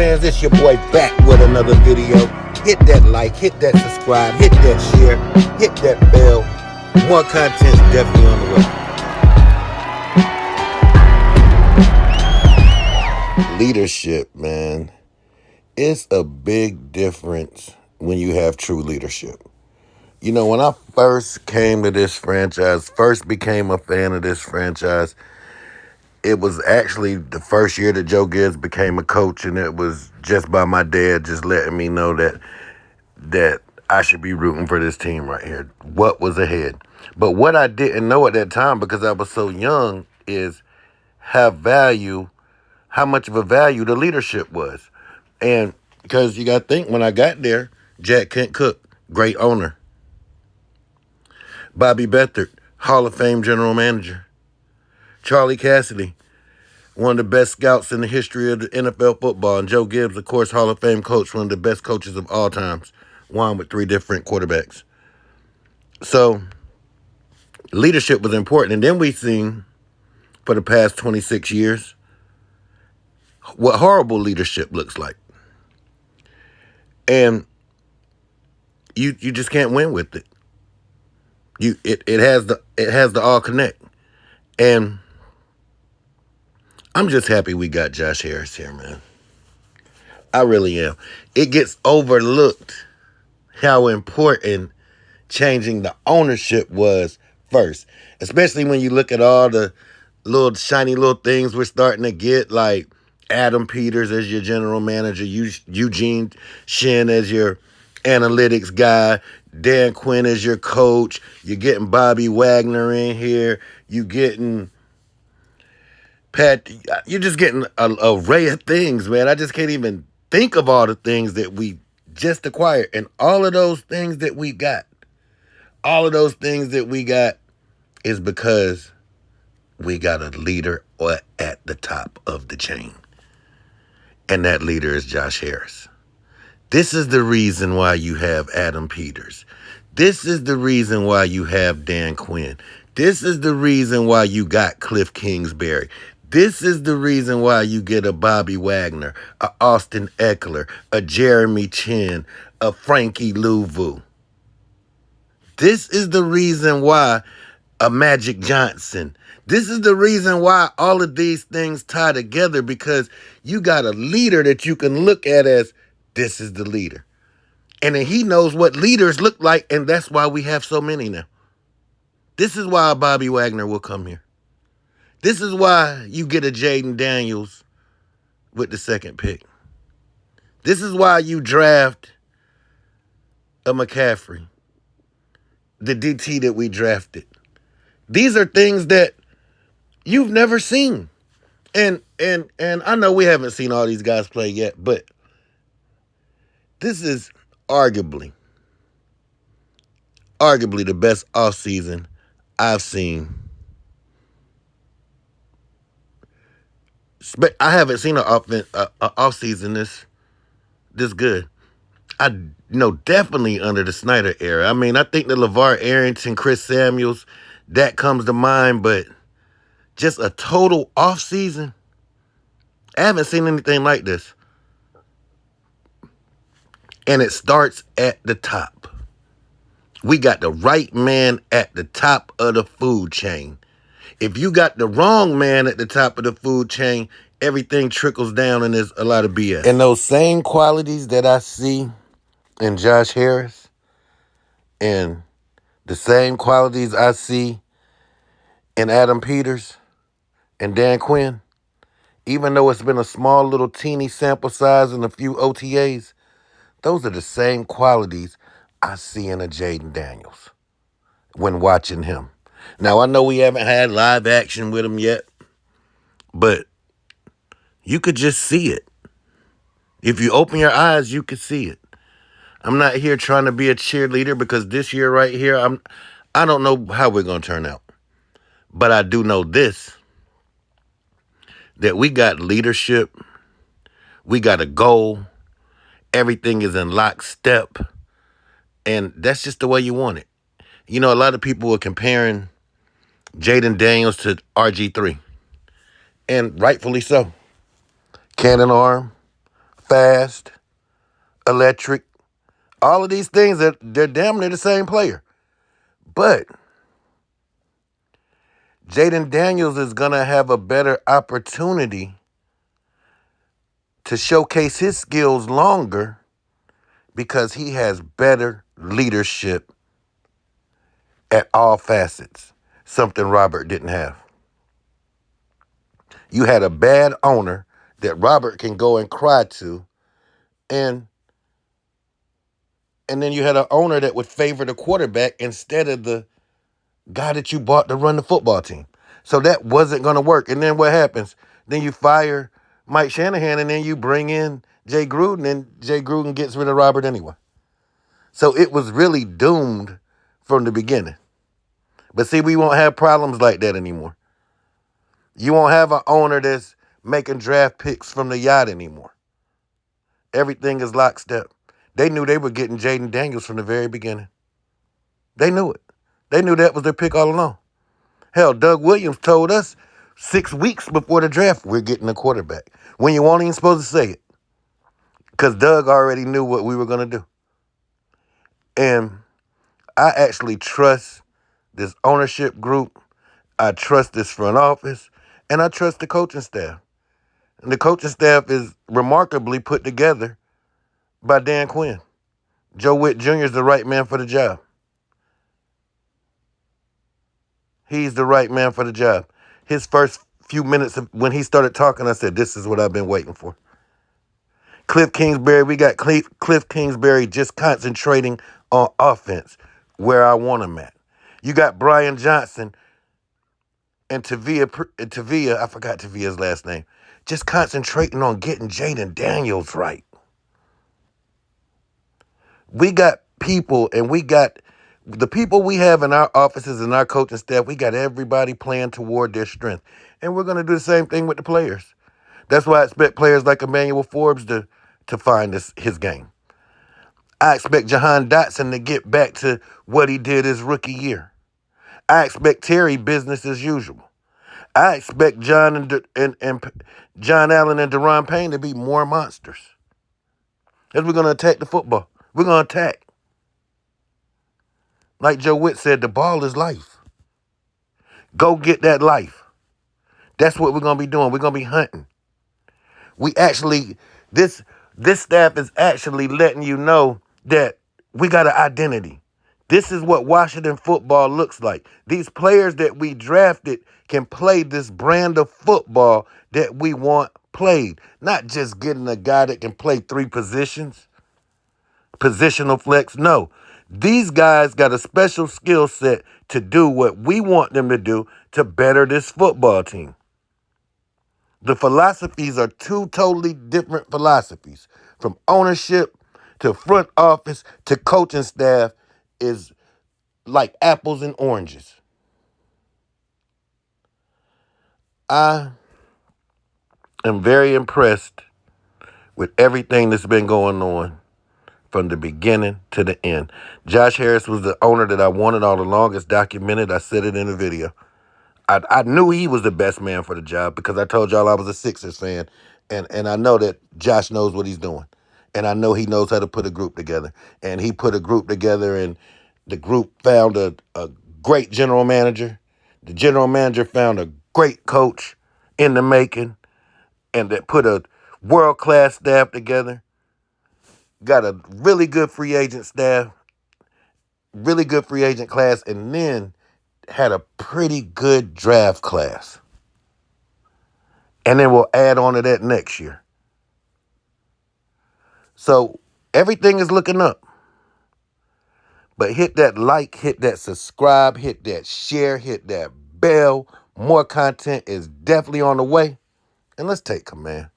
fans, it's your boy back with another video. Hit that like, hit that subscribe, hit that share, hit that bell. More content's definitely on the way. Leadership, man. It's a big difference when you have true leadership. You know, when I first came to this franchise, first became a fan of this franchise, it was actually the first year that Joe Gibbs became a coach, and it was just by my dad just letting me know that I should be rooting for this team right here. What was ahead. But what I didn't know at that time, because I was so young, is how much of a value the leadership was. And because you got to think, when I got there, Jack Kent Cooke, great owner. Bobby Beathard, Hall of Fame general manager. Charlie Cassidy, one of the best scouts in the history of the NFL football. And Joe Gibbs, of course, Hall of Fame coach, one of the best coaches of all times. Won with 3 different quarterbacks. So leadership was important. And then we've seen, for the past 26 years, what horrible leadership looks like. And you just can't win with it. It has the all connect. And I'm just happy we got Josh Harris here, man. I really am. It gets overlooked how important changing the ownership was first, especially when you look at all the little shiny little things we're starting to get, like Adam Peters as your general manager, Eugene Shin as your analytics guy, Dan Quinn as your coach. You're getting Bobby Wagner in here. You're getting Pat. You're just getting an array of things, man. I just can't even think of all the things that we just acquired. And all of those things that we got, is because we got a leader at the top of the chain. And that leader is Josh Harris. This is the reason why you have Adam Peters. This is the reason why you have Dan Quinn. This is the reason why you got Cliff Kingsbury. This is the reason why you get a Bobby Wagner, a Austin Eckler, a Jeremy Chin, a Frankie Louvu. This is the reason why a Magic Johnson. This is the reason why all of these things tie together, because you got a leader that you can look at as, this is the leader. And then he knows what leaders look like, and that's why we have so many now. This is why Bobby Wagner will come here. This is why you get a Jaden Daniels with the 2nd pick. This is why you draft a McCaffrey, the DT that we drafted. These are things that you've never seen. And I know we haven't seen all these guys play yet, but this is arguably the best offseason I've seen. But I haven't seen an offseason this good. I know, definitely under the Snyder era. I mean, I think the LeVar Arrington, Chris Samuels, that comes to mind, but just a total offseason, I haven't seen anything like this. And it starts at the top. We got the right man at the top of the food chain. If you got the wrong man at the top of the food chain, everything trickles down and there's a lot of BS. And those same qualities that I see in Josh Harris, and the same qualities I see in Adam Peters and Dan Quinn, even though it's been a small little teeny sample size and a few OTAs, those are the same qualities I see in a Jaden Daniels when watching him. Now, I know we haven't had live action with him yet, but you could just see it. If you open your eyes, you could see it. I'm not here trying to be a cheerleader, because this year right here, I don't know how we're going to turn out. But I do know this, that we got leadership, we got a goal, everything is in lockstep, and that's just the way you want it. You know, a lot of people were comparing Jaden Daniels to RG3, and rightfully so. Cannon arm, fast, electric. All of these things, they're damn near the same player. But Jaden Daniels is going to have a better opportunity to showcase his skills longer because he has better leadership at all facets, something Robert didn't have. You had a bad owner that Robert can go and cry to, and then you had an owner that would favor the quarterback instead of the guy that you bought to run the football team. So that wasn't going to work. And then what happens? Then you fire Mike Shanahan, and then you bring in Jay Gruden, and Jay Gruden gets rid of Robert anyway. So it was really doomed from the beginning. But see, we won't have problems like that anymore. You won't have an owner that's making draft picks from the yacht anymore. Everything is lockstep. They knew they were getting Jaden Daniels from the very beginning. They knew it. They knew that was their pick all along. Hell, Doug Williams told us 6 weeks before the draft, we're getting a quarterback. When you weren't even supposed to say it. Because Doug already knew what we were going to do. And I actually trust this ownership group. I trust this front office. And I trust the coaching staff. And the coaching staff is remarkably put together by Dan Quinn. Joe Witt Jr. is the right man for the job. He's the right man for the job. His first few minutes when he started talking, I said, this is what I've been waiting for. Cliff Kingsbury, we got Cliff Kingsbury just concentrating on offense where I want him at. You got Brian Johnson and Tavia, I forgot Tavia's last name, just concentrating on getting Jaden Daniels right. We got people, and we got the people we have in our offices and our coaching staff, we got everybody playing toward their strength. And we're going to do the same thing with the players. That's why I expect players like Emmanuel Forbes to find his game. I expect Jahan Dotson to get back to what he did his rookie year. I expect Terry business as usual. I expect John and John Allen and Deron Payne to be more monsters. As we're going to attack the football. We're going to attack. Like Joe Witt said, the ball is life. Go get that life. That's what we're going to be doing. We're going to be hunting. We actually, this staff is actually letting you know that we got an identity. This is what Washington football looks like. These players that we drafted can play this brand of football that we want played. Not just getting a guy that can play 3 positions, positional flex. No, these guys got a special skill set to do what we want them to do to better this football team. The philosophies are 2 totally different philosophies. From ownership to front office to coaching staff is like apples and oranges. I am very impressed with everything that's been going on from the beginning to the end. Josh Harris was the owner that I wanted all along. It's documented. I said it in the video. I knew he was the best man for the job because I told y'all I was a Sixers fan. And I know that Josh knows what he's doing. And I know he knows how to put a group together. And he put a group together, and the group found a great general manager. The general manager found a great coach in the making, and that put a world-class staff together. Got a really good free agent staff, really good free agent class, and then had a pretty good draft class. And then we'll add on to that next year. So everything is looking up. But hit that like, hit that subscribe, hit that share, hit that bell. More content is definitely on the way. And let's take command.